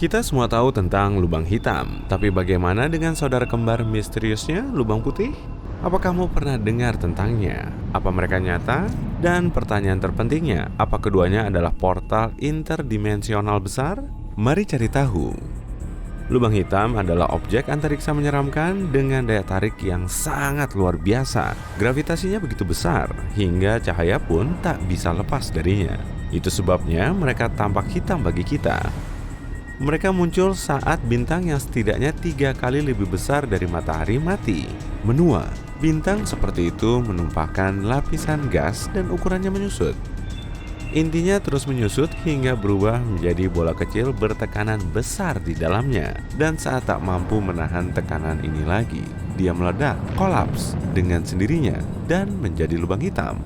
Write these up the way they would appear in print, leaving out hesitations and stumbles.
Kita semua tahu tentang lubang hitam, tapi bagaimana dengan saudara kembar misteriusnya, lubang putih? Apa kamu pernah dengar tentangnya? Apa mereka nyata? Dan pertanyaan terpentingnya, apa keduanya adalah portal interdimensional besar? Mari cari tahu. Lubang hitam adalah objek antariksa menyeramkan dengan daya tarik yang sangat luar biasa. Gravitasinya begitu besar, hingga cahaya pun tak bisa lepas darinya. Itu sebabnya mereka tampak hitam bagi kita. Mereka muncul saat bintang yang setidaknya 3 kali lebih besar dari matahari mati, menua. Bintang seperti itu menumpahkan lapisan gas dan ukurannya menyusut. Intinya terus menyusut hingga berubah menjadi bola kecil bertekanan besar di dalamnya. Dan saat tak mampu menahan tekanan ini lagi, dia meledak, kolaps dengan sendirinya dan menjadi lubang hitam.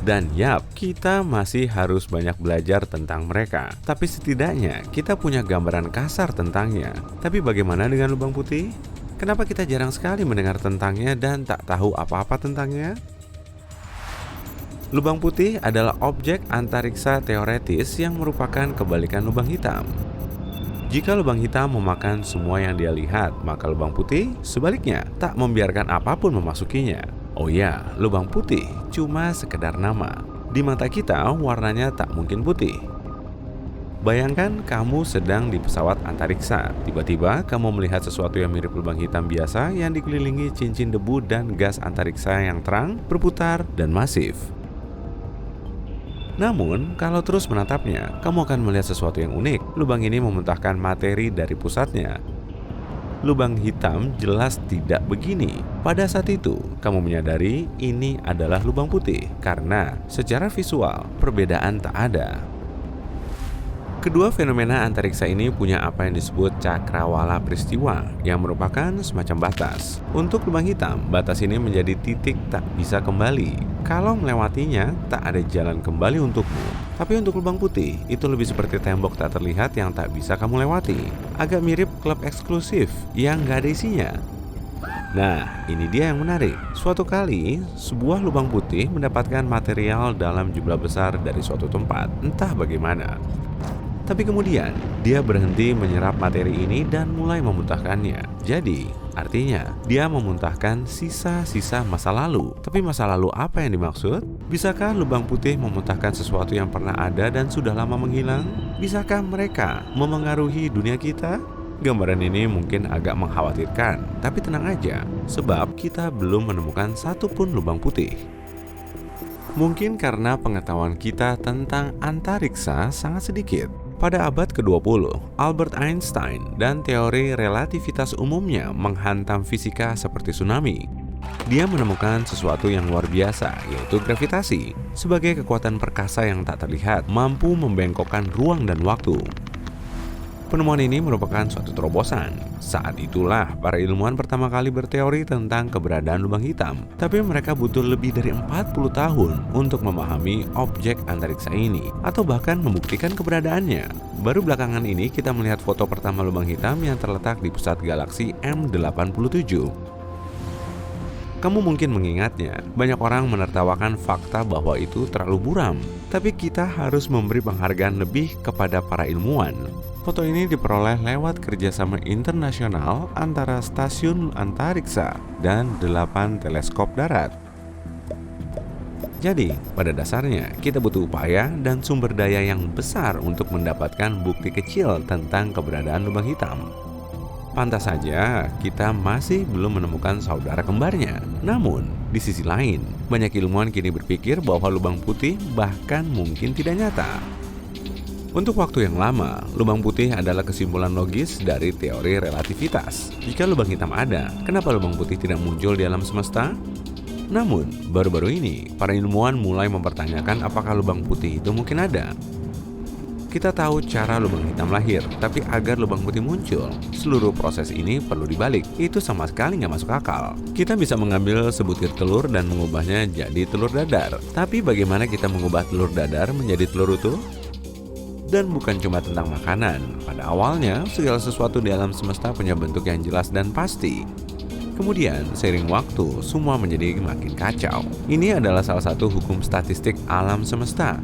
Dan yap, kita masih harus banyak belajar tentang mereka. Tapi setidaknya kita punya gambaran kasar tentangnya. Tapi bagaimana dengan lubang putih? Kenapa kita jarang sekali mendengar tentangnya dan tak tahu apa-apa tentangnya? Lubang putih adalah objek antariksa teoretis yang merupakan kebalikan lubang hitam. Jika lubang hitam memakan semua yang dia lihat, maka lubang putih sebaliknya tak membiarkan apapun memasukinya. Oh ya, lubang putih cuma sekedar nama. Di mata kita, warnanya tak mungkin putih. Bayangkan kamu sedang di pesawat antariksa. Tiba-tiba kamu melihat sesuatu yang mirip lubang hitam biasa yang dikelilingi cincin debu dan gas antariksa yang terang, berputar, dan masif. Namun, kalau terus menatapnya, kamu akan melihat sesuatu yang unik. Lubang ini memuntahkan materi dari pusatnya. Lubang hitam jelas tidak begini. Pada saat itu, kamu menyadari ini adalah lubang putih karena secara visual perbedaan tak ada. Kedua fenomena antariksa ini punya apa yang disebut cakrawala peristiwa yang merupakan semacam batas. Untuk lubang hitam, batas ini menjadi titik tak bisa kembali. Kalau melewatinya, tak ada jalan kembali untukmu. Tapi untuk lubang putih, itu lebih seperti tembok tak terlihat yang tak bisa kamu lewati. Agak mirip klub eksklusif yang gak ada isinya. Nah, ini dia yang menarik. Suatu kali, sebuah lubang putih mendapatkan material dalam jumlah besar dari suatu tempat, entah bagaimana. Tapi kemudian, dia berhenti menyerap materi ini dan mulai memuntahkannya. Jadi, artinya dia memuntahkan sisa-sisa masa lalu. Tapi masa lalu apa yang dimaksud? Bisakah lubang putih memuntahkan sesuatu yang pernah ada dan sudah lama menghilang? Bisakah mereka memengaruhi dunia kita? Gambaran ini mungkin agak mengkhawatirkan, tapi tenang aja, sebab kita belum menemukan satupun lubang putih. Mungkin karena pengetahuan kita tentang antariksa sangat sedikit. Pada abad ke-20, Albert Einstein dan teori relativitas umumnya menghantam fisika seperti tsunami. Dia menemukan sesuatu yang luar biasa, yaitu gravitasi, sebagai kekuatan perkasa yang tak terlihat, mampu membengkokkan ruang dan waktu. Penemuan ini merupakan suatu terobosan. Saat itulah para ilmuwan pertama kali berteori tentang keberadaan lubang hitam. Tapi mereka butuh lebih dari 40 tahun untuk memahami objek antariksa ini, atau bahkan membuktikan keberadaannya. Baru belakangan ini kita melihat foto pertama lubang hitam yang terletak di pusat galaksi M87. Kamu mungkin mengingatnya, banyak orang menertawakan fakta bahwa itu terlalu buram. Tapi kita harus memberi penghargaan lebih kepada para ilmuwan. Foto ini diperoleh lewat kerjasama internasional antara stasiun antariksa dan 8 teleskop darat. Jadi, pada dasarnya kita butuh upaya dan sumber daya yang besar untuk mendapatkan bukti kecil tentang keberadaan lubang hitam. Pantas saja kita masih belum menemukan saudara kembarnya. Namun, di sisi lain, banyak ilmuwan kini berpikir bahwa lubang putih bahkan mungkin tidak nyata. Untuk waktu yang lama, lubang putih adalah kesimpulan logis dari teori relativitas. Jika lubang hitam ada, kenapa lubang putih tidak muncul di alam semesta? Namun, baru-baru ini, para ilmuwan mulai mempertanyakan apakah lubang putih itu mungkin ada. Kita tahu cara lubang hitam lahir, tapi agar lubang putih muncul, seluruh proses ini perlu dibalik. Itu sama sekali nggak masuk akal. Kita bisa mengambil sebutir telur dan mengubahnya jadi telur dadar. Tapi bagaimana kita mengubah telur dadar menjadi telur utuh? Dan bukan cuma tentang makanan. Pada awalnya, segala sesuatu di alam semesta punya bentuk yang jelas dan pasti. Kemudian, seiring waktu, semua menjadi makin kacau. Ini adalah salah satu hukum statistik alam semesta.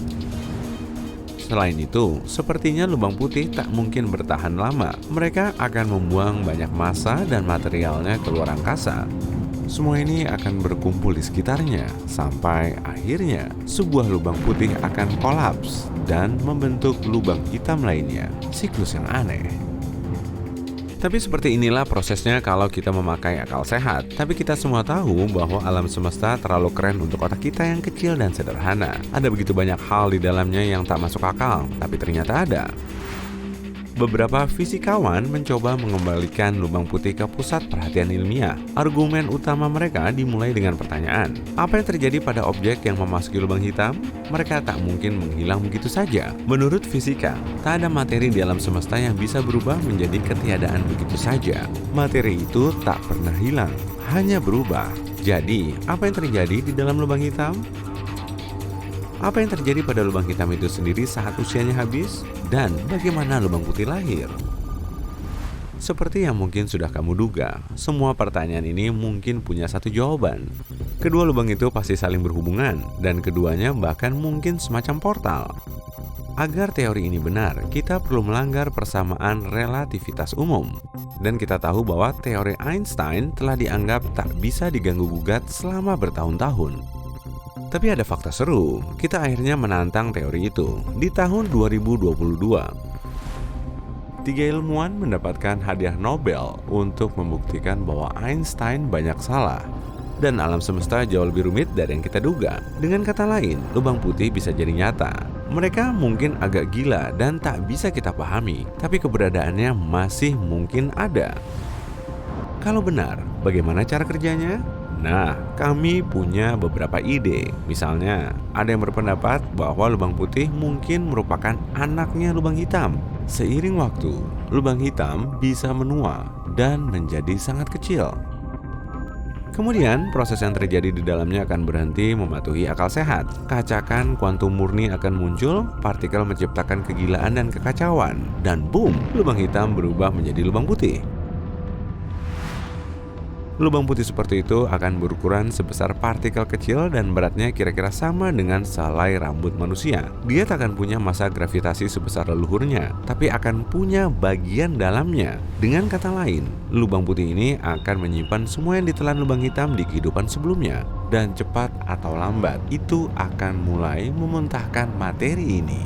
Selain itu, sepertinya lubang putih tak mungkin bertahan lama. Mereka akan membuang banyak massa dan materialnya keluar angkasa. Semua ini akan berkumpul di sekitarnya, sampai akhirnya sebuah lubang putih akan kolaps dan membentuk lubang hitam lainnya. Siklus yang aneh. Tapi seperti inilah prosesnya kalau kita memakai akal sehat. Tapi kita semua tahu bahwa alam semesta terlalu keren untuk otak kita yang kecil dan sederhana. Ada begitu banyak hal di dalamnya yang tak masuk akal, tapi ternyata ada. Beberapa fisikawan mencoba mengembalikan lubang putih ke pusat perhatian ilmiah. Argumen utama mereka dimulai dengan pertanyaan, apa yang terjadi pada objek yang memasuki lubang hitam? Mereka tak mungkin menghilang begitu saja. Menurut fisika, tak ada materi di alam semesta yang bisa berubah menjadi ketiadaan begitu saja. Materi itu tak pernah hilang, hanya berubah. Jadi, apa yang terjadi di dalam lubang hitam? Apa yang terjadi pada lubang hitam itu sendiri saat usianya habis? Dan bagaimana lubang putih lahir? Seperti yang mungkin sudah kamu duga, semua pertanyaan ini mungkin punya satu jawaban. Kedua lubang itu pasti saling berhubungan, dan keduanya bahkan mungkin semacam portal. Agar teori ini benar, kita perlu melanggar persamaan relativitas umum. Dan kita tahu bahwa teori Einstein telah dianggap tak bisa diganggu-gugat selama bertahun-tahun. Tapi ada fakta seru, kita akhirnya menantang teori itu. Di tahun 2022, 3 ilmuwan mendapatkan hadiah Nobel untuk membuktikan bahwa Einstein banyak salah. Dan alam semesta jauh lebih rumit dari yang kita duga. Dengan kata lain, lubang putih bisa jadi nyata. Mereka mungkin agak gila dan tak bisa kita pahami, tapi keberadaannya masih mungkin ada. Kalau benar, bagaimana cara kerjanya? Nah, kami punya beberapa ide. Misalnya, ada yang berpendapat bahwa lubang putih mungkin merupakan anaknya lubang hitam. Seiring waktu, lubang hitam bisa menua dan menjadi sangat kecil. Kemudian, proses yang terjadi di dalamnya akan berhenti mematuhi akal sehat. Kacakan kuantum murni akan muncul, partikel menciptakan kegilaan dan kekacauan. Dan boom, lubang hitam berubah menjadi lubang putih. Lubang putih seperti itu akan berukuran sebesar partikel kecil dan beratnya kira-kira sama dengan selai rambut manusia. Dia tak akan punya massa gravitasi sebesar leluhurnya, tapi akan punya bagian dalamnya. Dengan kata lain, lubang putih ini akan menyimpan semua yang ditelan lubang hitam di kehidupan sebelumnya. Dan cepat atau lambat, itu akan mulai memuntahkan materi ini.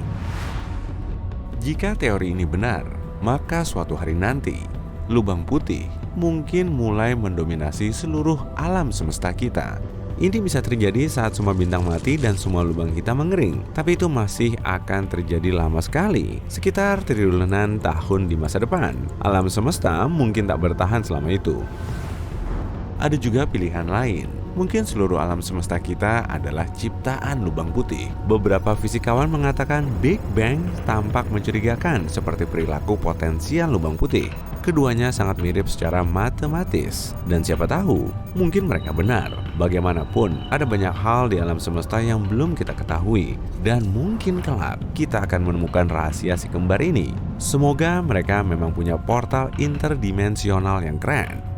Jika teori ini benar, maka suatu hari nanti, lubang putih mungkin mulai mendominasi seluruh alam semesta kita. Ini bisa terjadi saat semua bintang mati dan semua lubang hitam mengering. Tapi itu masih akan terjadi lama sekali, sekitar triliunan tahun di masa depan. Alam semesta mungkin tak bertahan selama itu. Ada juga pilihan lain. Mungkin seluruh alam semesta kita adalah ciptaan lubang putih. Beberapa fisikawan mengatakan Big Bang tampak mencurigakan seperti perilaku potensial lubang putih. Keduanya sangat mirip secara matematis. Dan siapa tahu, mungkin mereka benar. Bagaimanapun, ada banyak hal di alam semesta yang belum kita ketahui. Dan mungkin kelak, kita akan menemukan rahasia si kembar ini. Semoga mereka memang punya portal interdimensional yang keren.